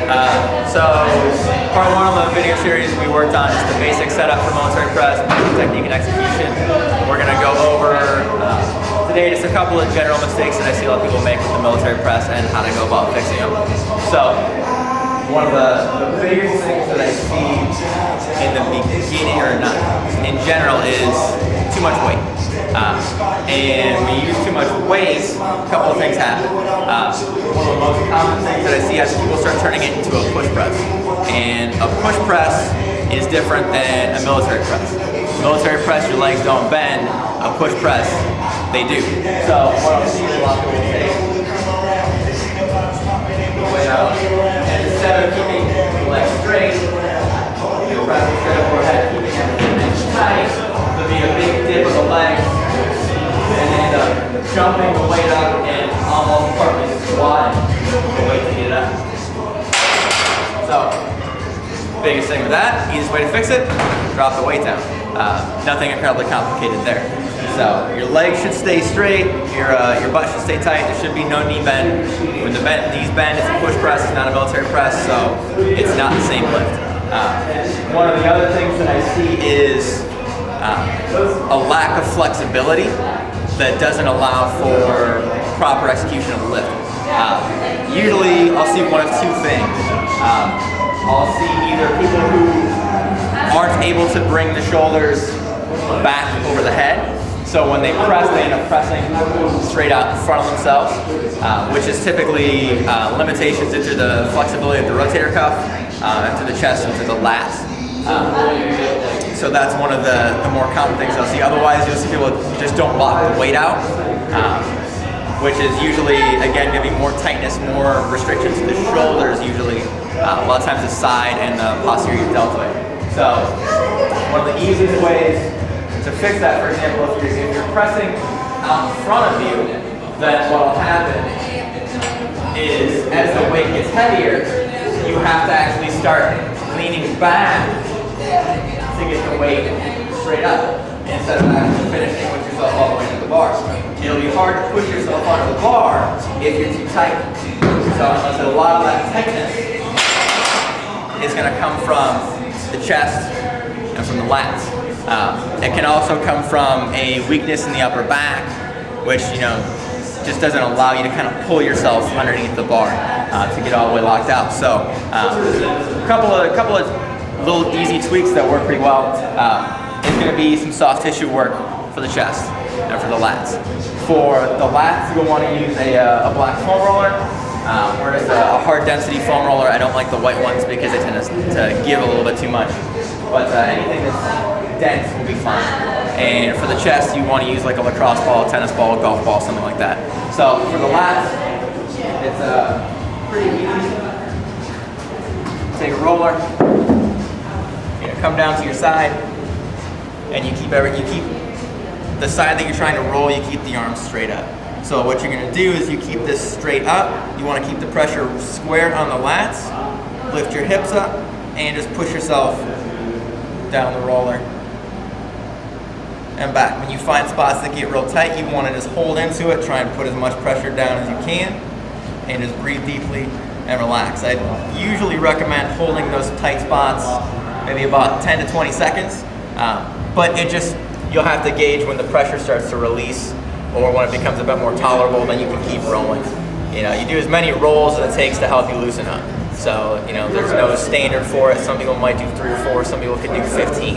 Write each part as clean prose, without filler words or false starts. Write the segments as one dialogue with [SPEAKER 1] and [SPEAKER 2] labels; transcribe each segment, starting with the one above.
[SPEAKER 1] So part one of the video series we worked on is the basic setup for military press, technique and execution. We're going to go over today just a couple of general mistakes that I see a lot of people make with the military press and how to go about fixing them. So one of the biggest things that I see in the beginning, or not in general, is too much weight. And when you use too much weight, a couple of things happen. One of the most common things that I see is people start turning it into a push press. And a push press is different than a military press. Military press, your legs don't bend. A push press, they do. So what I'll see is a lot of people say, weight out, and instead of keeping the legs straight, you press instead of overhead, keeping everything nice and tight, there'll be a big dip of the legs, and end up jumping the weight up and almost partly squatting the weight to get it up. So, biggest thing with that, easiest way to fix it, drop the weight down. Nothing incredibly complicated there. So your legs should stay straight, your butt should stay tight, there should be no knee bend. When the knees bend, it's a push press, it's not a military press, so it's not the same lift. One of the other things that I see is a lack of flexibility that doesn't allow for proper execution of the lift. Usually I'll see one of two things. I'll see either people who aren't able to bring the shoulders back over the head, so when they press, they end up pressing straight out in front of themselves, which is typically limitations into the flexibility of the rotator cuff, into the chest, into the lats. So that's one of the more common things I'll see. Otherwise, you'll see people just don't lock the weight out, which is usually, again, giving more tightness, more restriction to the shoulders, usually. A lot of times the side and the posterior deltoid. So one of the easiest ways to fix that, for example, if you're pressing out in front of you, then what will happen is as the weight gets heavier, you have to actually start leaning back to get the weight straight up instead of actually finishing with yourself all the way to the bar. It'll be hard to push yourself onto the bar if you're too tight. So unless a lot of that tightness is going to come from the chest and from the lats. It can also come from a weakness in the upper back, which just doesn't allow you to kind of pull yourself underneath the bar to get all the way locked out. So a couple of little easy tweaks that work pretty well. It's going to be some soft tissue work for the chest and for the lats. For the lats, you'll want to use a black foam roller. Whereas a hard density foam roller, I don't like the white ones because they tend to give a little bit too much. But anything that's dense will be fine. And for the chest, you want to use like a lacrosse ball, tennis ball, golf ball, something like that. So for the lats, it's pretty easy. Take a roller, come down to your side, and you keep the side that you're trying to roll, you keep the arms straight up. So what you're going to do is you keep this straight up. You want to keep the pressure square on the lats, lift your hips up, and just push yourself down the roller and back. When you find spots that get real tight, you want to just hold into it, try and put as much pressure down as you can, and just breathe deeply and relax. I usually recommend holding those tight spots maybe about 10 to 20 seconds, but you'll have to gauge when the pressure starts to release, or when it becomes a bit more tolerable, then you can keep rolling. You do as many rolls as it takes to help you loosen up. So, there's no standard for it. Some people might do 3 or 4, some people can do 15.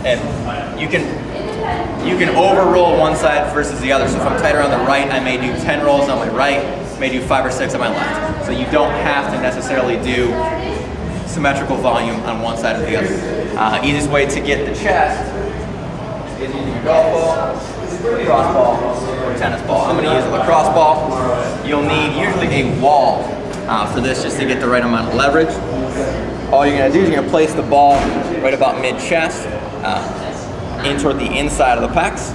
[SPEAKER 1] And you can over-roll one side versus the other. So if I'm tighter on the right, I may do 10 rolls on my right, may do 5 or 6 on my left. So you don't have to necessarily do symmetrical volume on one side or the other. Easiest way to get the chest is using a golf ball, lacrosse ball, or tennis ball. I'm going to use a lacrosse ball. You'll need usually a wall for this just to get the right amount of leverage. All you're going to do is you're going to place the ball right about mid-chest in toward the inside of the pecs.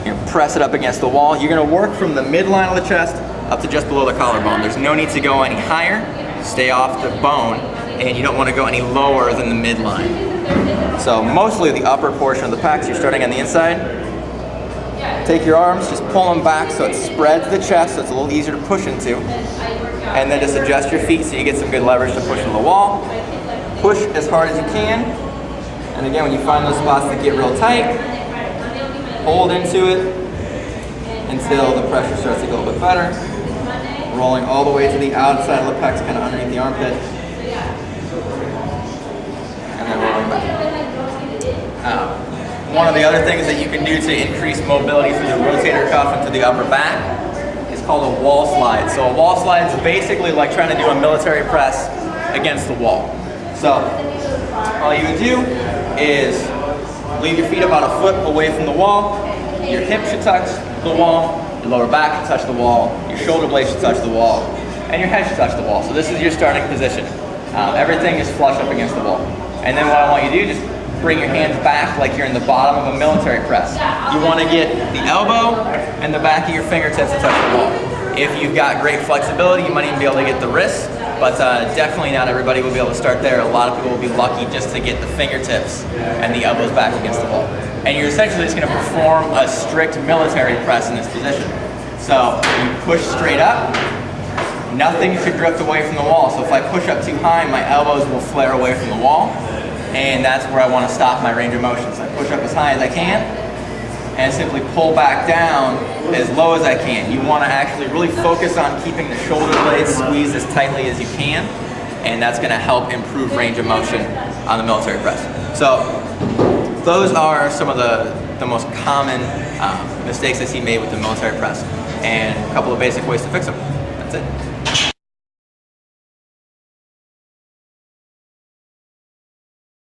[SPEAKER 1] You're going to press it up against the wall. You're going to work from the midline of the chest up to just below the collarbone. There's no need to go any higher. Stay off the bone, and you don't want to go any lower than the midline. So mostly the upper portion of the pecs, you're starting on the inside. Take your arms, just pull them back so it spreads the chest, so it's a little easier to push into. and then just adjust your feet so you get some good leverage to push into the wall. Push as hard as you can. And again, when you find those spots that get real tight, hold into it until the pressure starts to get a little bit better. Rolling all the way to the outside of the pecs, kind of underneath the armpit. And then rolling back. One of the other things that you can do to increase mobility through the rotator cuff into the upper back is called a wall slide. So a wall slide is basically like trying to do a military press against the wall. So all you would do is leave your feet about a foot away from the wall. Your hips should touch the wall. Your lower back should touch the wall. Your shoulder blades should touch the wall. And your head should touch the wall. So this is your starting position. Everything is flush up against the wall. And then what I want you to do, just bring your hands back like you're in the bottom of a military press. You want to get the elbow and the back of your fingertips to touch the wall. If you've got great flexibility, you might even be able to get the wrists, but definitely not everybody will be able to start there. A lot of people will be lucky just to get the fingertips and the elbows back against the wall. And you're essentially just going to perform a strict military press in this position. So you push straight up, nothing should drift away from the wall. So if I push up too high, my elbows will flare away from the wall. And that's where I want to stop my range of motion. So I push up as high as I can and simply pull back down as low as I can. You want to actually really focus on keeping the shoulder blades squeezed as tightly as you can, and that's going to help improve range of motion on the military press. So those are some of the most common mistakes I see made with the military press, and a couple of basic ways to fix them. That's it.